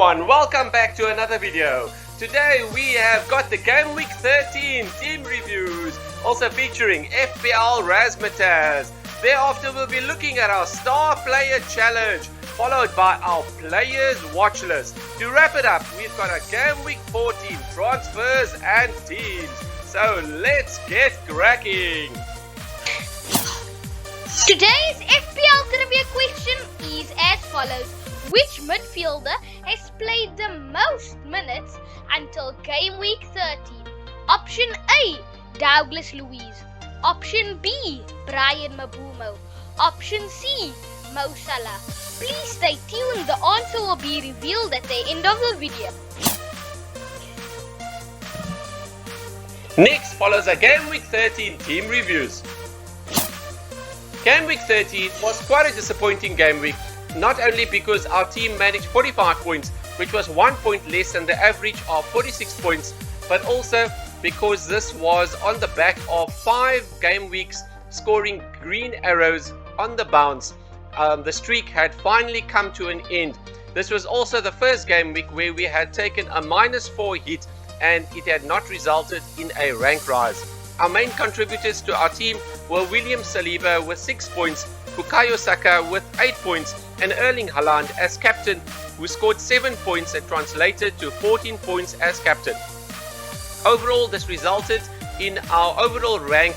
everyone, welcome back to another video. Today we have got the Game Week 13 team reviews, also featuring FPL Razzmatazz. Thereafter we'll be looking at our Star Player Challenge, followed by our Players Watch List. To wrap it up, we've got a Game Week 14 transfers and teams. So let's get cracking. Today's FPL trivia question is as follows. Which midfielder has played the most minutes until Game Week 13? Option A, Douglas Luiz. Option B, Brian Mabumo. Option C, Mo Salah. Please stay tuned, the answer will be revealed at the end of the video. Next follows a Game Week 13 team reviews. Game Week 13 was quite a disappointing game week, not only because our team managed 45 points, which was 1 point less than the average of 46 points, but also because this was on the back of 5 game weeks scoring green arrows on the bounce. The streak had finally come to an end. This was also the first game week where we had taken a -4 hit and it had not resulted in a rank rise. Our main contributors to our team were William Saliba with 6 points, Bukayo Saka with 8 points, and Erling Haaland as captain, who scored 7 points and translated to 14 points as captain. Overall, this resulted in our overall rank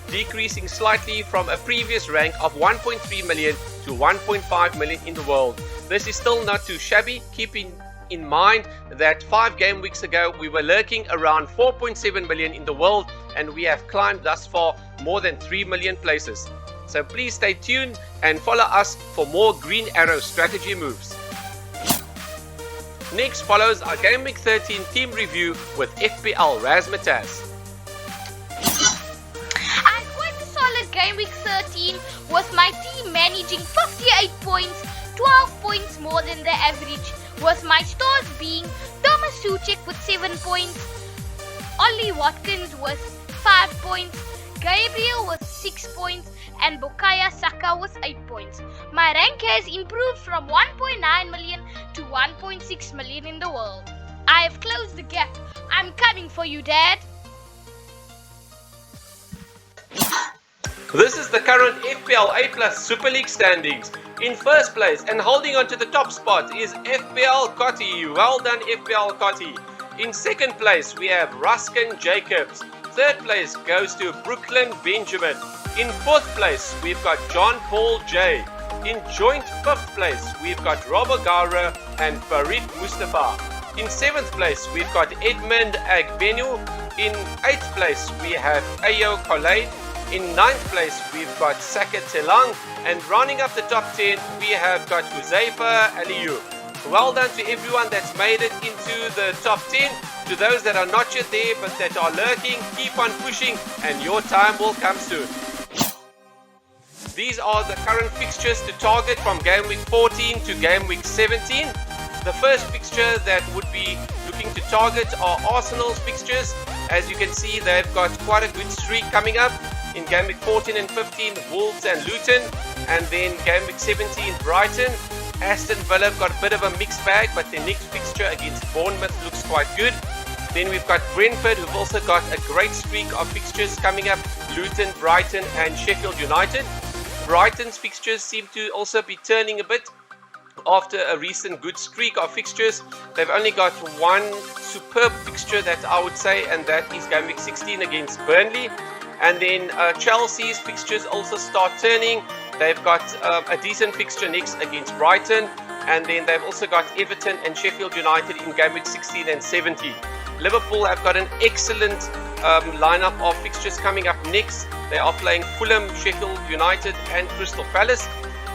decreasing slightly from a previous rank of 1.3 million to 1.5 million in the world. This is still not too shabby, keeping in mind that 5 game weeks ago we were lurking around 4.7 million in the world, and we have climbed thus far more than 3 million places. So please stay tuned and follow us for more green arrow strategy moves. Next follows our Game Week 13 team review with FPL Razzmatazz. I had quite a solid Game Week 13 with my team managing 58 points, 12 points more than the average, with my stars being Thomas Suchek with 7 points, Ollie Watkins with 5 points, Gabriel with 6 points, and Bukayo Saka with 8 points. My rank has improved from 1.9 million to 1.6 million in the world. I have closed the gap. I'm coming for you, Dad. This is the current FPLA Super League standings. In first place and holding on to the top spot is FPL Cotti. Well done, FPL Cotti. In second place we have Ruskin Jacobs. Third place goes to Brooklyn Benjamin. In fourth place we've got John Paul J. In joint fifth place we've got Robert Gara and Farid Mustafa. In seventh place we've got Edmund Agbenu. In eighth place we have Ayo Kolaid. In ninth place we've got Saka Telang, and rounding up the top 10 we have got Huzaifa Aliyu. Well done to everyone that's made it into the top 10. To those that are not yet there but that are lurking, keep on pushing and your time will come soon. These are the current fixtures to target from Game Week 14 to Game Week 17. The first fixture that would be looking to target are Arsenal's fixtures. As you can see, they've got quite a good streak coming up. In Game Week 14 and 15, Wolves and Luton, and then Game Week 17, Brighton. Aston Villa got a bit of a mixed bag, but their next fixture against Bournemouth looks quite good. Then we've got Brentford, who've also got a great streak of fixtures coming up, Luton, Brighton and Sheffield United. Brighton's fixtures seem to also be turning a bit after a recent good streak of fixtures. They've only got one superb fixture that I would say, and that is Game Week 16 against Burnley. And then Chelsea's fixtures also start turning. They've got a decent fixture next against Brighton. And then they've also got Everton and Sheffield United in Game Week 16 and 17. Liverpool have got an excellent lineup of fixtures coming up next. They are playing Fulham, Sheffield United and Crystal Palace.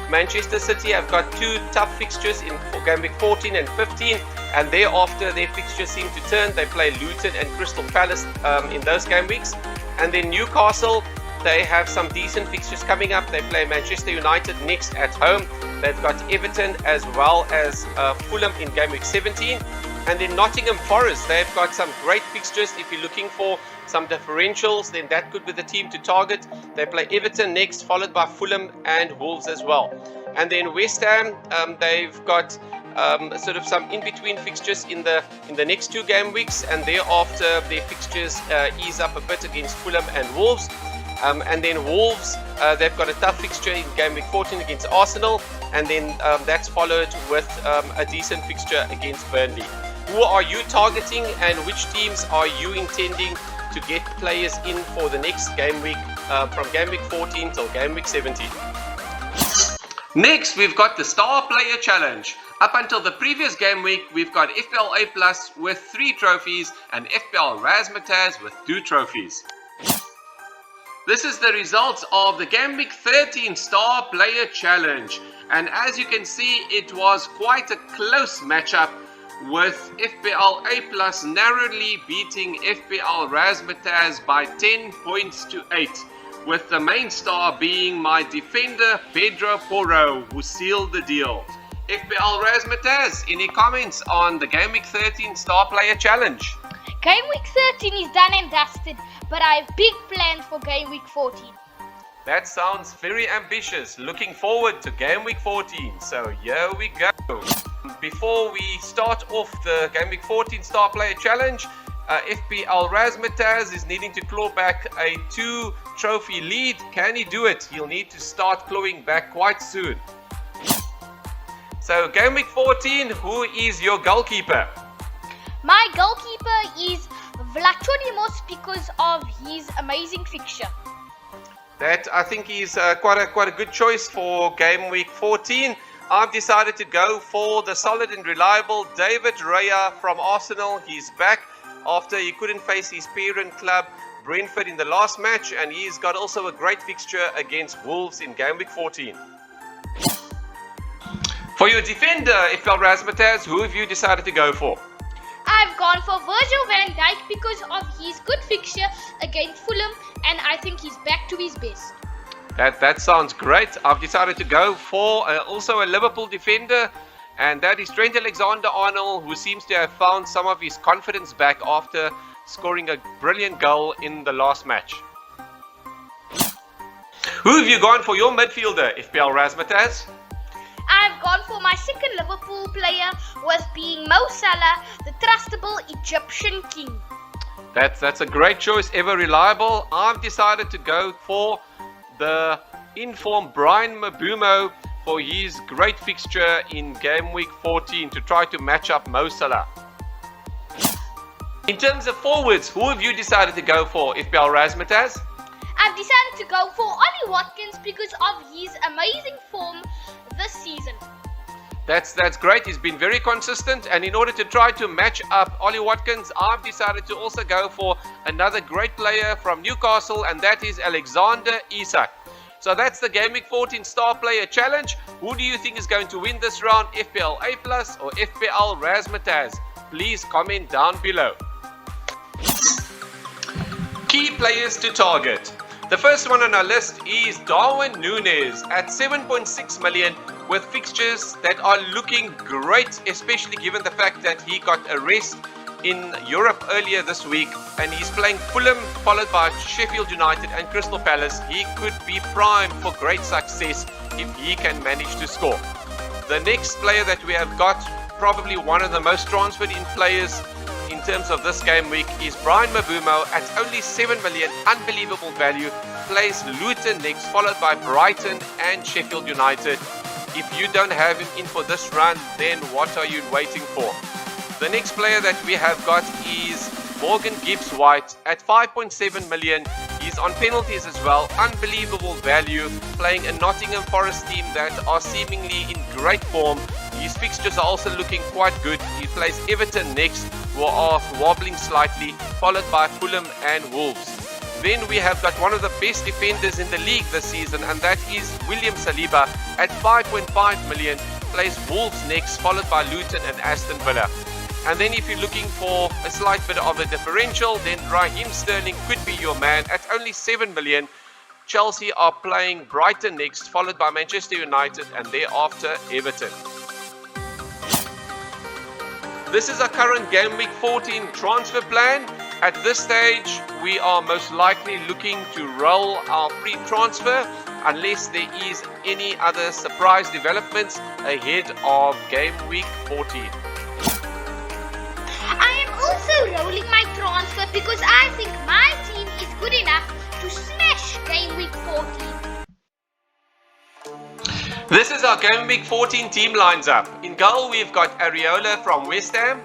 Manchester City have got 2 tough fixtures in Game Week 14 and 15. And thereafter their fixtures seem to turn. They play Luton and Crystal Palace in those game weeks. And then Newcastle, they have some decent fixtures coming up. They play Manchester United next at home. They've got Everton as well as Fulham in Game Week 17. And then Nottingham Forest, they've got some great fixtures. If you're looking for some differentials, then that could be the team to target. They play Everton next, followed by Fulham and Wolves as well. And then West Ham, they've got sort of some in-between fixtures in the next 2 game weeks, and thereafter their fixtures ease up a bit against Fulham and Wolves. And then Wolves, they've got a tough fixture in game week 14 against Arsenal, and then that's followed with a decent fixture against Burnley. Who are you targeting, and which teams are you intending to get players in for the next game week, from game week 14 till game week 17? Next, we've got the Star Player Challenge. Up until the previous game week, we've got FPLA Plus with 3 trophies and FPL Razzmatazz with 2 trophies. This is the results of the game week 13 Star Player Challenge, and as you can see, it was quite a close matchup, with FPLA Plus narrowly beating FPL Razzmatazz by 10 points to 8, with the main star being my defender Pedro Porro, who sealed the deal. FPL Razzmatazz, any comments on the Game Week 13 Star Player Challenge? Game Week 13 is done and dusted, but I have big plans for Game Week 14. That sounds very ambitious. Looking forward to Game Week 14. So here we go. Before we start off the Game Week 14 Star Player Challenge, FPL Razzmatazz is needing to claw back a 2 trophy lead. Can he do it? He'll need to start clawing back quite soon. So Game Week 14, who is your goalkeeper? My goalkeeper is Vlachodimos because of his amazing fixture. That I think is quite a good choice for Game Week 14. I've decided to go for the solid and reliable David Raya from Arsenal. He's back after he couldn't face his parent club Brentford in the last match, and he's got also a great fixture against Wolves in Game Week 14. For your defender, FPL Razzmatazz, who have you decided to go for? I've gone for Virgil van Dijk because of his good fixture against Fulham, and I think he's back to his best. That sounds great. I've decided to go for also a Liverpool defender, and that is Trent Alexander-Arnold, who seems to have found some of his confidence back after scoring a brilliant goal in the last match. Who have you gone for your midfielder, FPL Razzmatazz? I've gone for my second Liverpool player, with being Mo Salah, the trustable Egyptian king. That's a great choice, ever reliable. I've decided to go for the informed Brian Mabumo for his great fixture in Game Week 14 to try to match up Mo Salah. In terms of forwards, who have you decided to go for, FPL Razzmatazz? I've decided to go for Ollie Watkins because of his amazing form this season. That's great. He's been very consistent, and in order to try to match up Ollie Watkins, I've decided to also go for another great player from Newcastle, and that is Alexander Isak. So that's the Game Week 14 Star Player Challenge. Who do you think is going to win this round, FPL A Plus or FPL Razzmatazz? Please comment down below. Key players to target. The first one on our list is Darwin Núñez at 7.6 million, with fixtures that are looking great, especially given the fact that he got a rest in Europe earlier this week, and he's playing Fulham followed by Sheffield United and Crystal Palace. He could be primed for great success if he can manage to score. The next player that we have got, probably one of the most transferred in players in terms of this game week, is Brian Mabumo at only 7 million, unbelievable value. Plays Luton next, followed by Brighton and Sheffield United. If you don't have him in for this run, then what are you waiting for? The next player that we have got is Morgan Gibbs-White at 5.7 million. He's on penalties as well, unbelievable value, playing a Nottingham Forest team that are seemingly in great form. His fixtures are also looking quite good. He plays Everton next, who are wobbling slightly, followed by Fulham and Wolves. Then we have got one of the best defenders in the league this season, and that is William Saliba at 5.5 million. Plays Wolves next, followed by Luton and Aston Villa. And then if you're looking for a slight bit of a differential, then Raheem Sterling could be your man at only 7 million. Chelsea are playing Brighton next, followed by Manchester United and thereafter Everton. This is our current Game Week 14 transfer plan, At this stage, we are most likely looking to roll our free transfer unless there is any other surprise developments ahead of game week 14. I am also rolling my transfer because I think my team is good enough to smash game week 14. This is our game week 14 team lines up. In goal, we've got Areola from West Ham.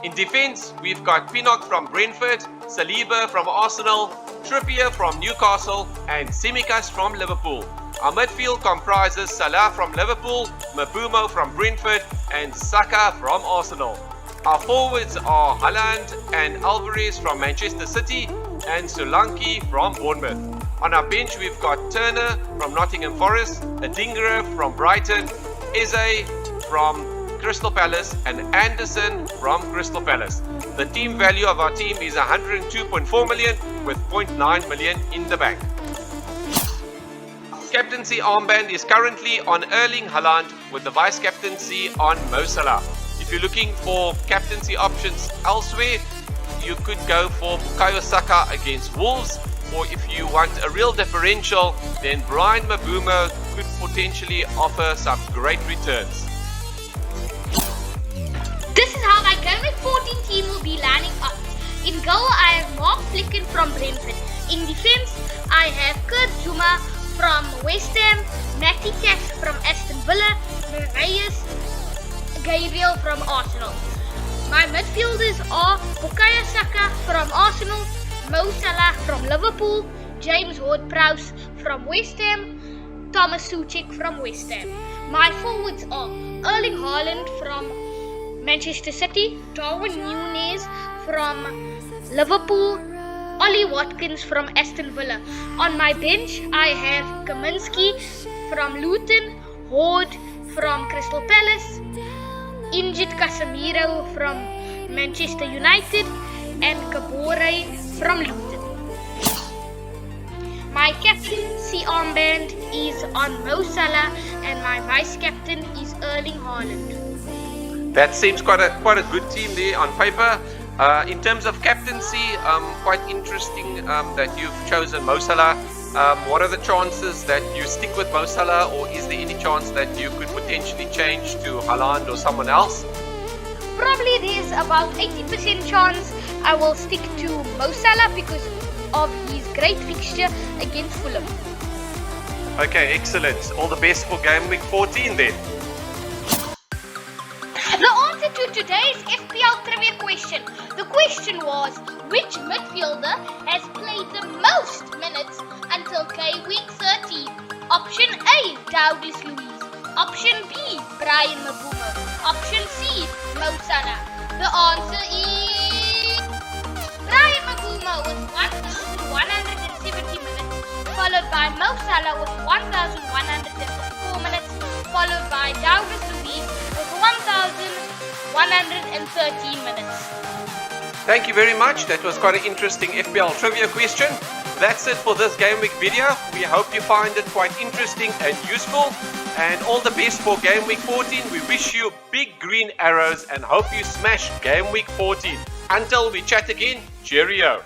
In defence, we've got Pinnock from Brentford, Saliba from Arsenal, Trippier from Newcastle, and Tsimikas from Liverpool. Our midfield comprises Salah from Liverpool, Mbeumo from Brentford, and Saka from Arsenal. Our forwards are Haaland and Alvarez from Manchester City, and Solanke from Bournemouth. On our bench, we've got Turner from Nottingham Forest, Adingra from Brighton, Eze from Crystal Palace, and Anderson from Crystal Palace. The team value of our team is 102.4 million with 0.9 million in the bank. Captaincy armband is currently on Erling Haaland with the vice captaincy on Mo Salah. If you're looking for captaincy options elsewhere, you could go for Bukayo Saka against Wolves, or if you want a real differential, then Brian Mbeumo could potentially offer some great returns. This is how my game week 14 team will be lining up. In goal, I have Mark Flicken from Brentford. In defence, I have Kurt Zouma from West Ham, Matty Cash from Aston Villa, Marius Gabriel from Arsenal. My midfielders are Bukayo Saka from Arsenal, Mo Salah from Liverpool, James Ward-Prowse from West Ham, Thomas Soucek from West Ham. My forwards are Erling Haaland from Manchester City, Darwin Núñez from Liverpool, Ollie Watkins from Aston Villa. On my bench, I have Kaminski from Luton, Horde from Crystal Palace, injured Casemiro from Manchester United, and Kabore from Luton. My captaincy armband is on Mo Salah and my vice captain is Erling Haaland. That seems quite a good team there on paper. In terms of captaincy, quite interesting that you've chosen Mo Salah. What are the chances that you stick with Mo Salah, or is there any chance that you could potentially change to Haaland or someone else? Probably there's about 80% chance I will stick to Mo Salah because of his great fixture against Fulham. Okay, excellent. All the best for game week 14 then. The answer to today's FPL trivia question. The question was, which midfielder has played the most minutes until game week 13? Option A, Douglas Luiz. Option B, Brian Mbeumo. Option C, Mo Salah. The answer is Brian Mbeumo with 1,170 minutes, followed by Mo Salah with 1,154 minutes, followed by Douglas Luiz with 1,113 minutes. Thank you very much. That was quite an interesting FPL trivia question. That's it for this game week video. We hope you find it quite interesting and useful. And all the best for game week 14. We wish you big green arrows and hope you smash game week 14. Until we chat again, cheerio.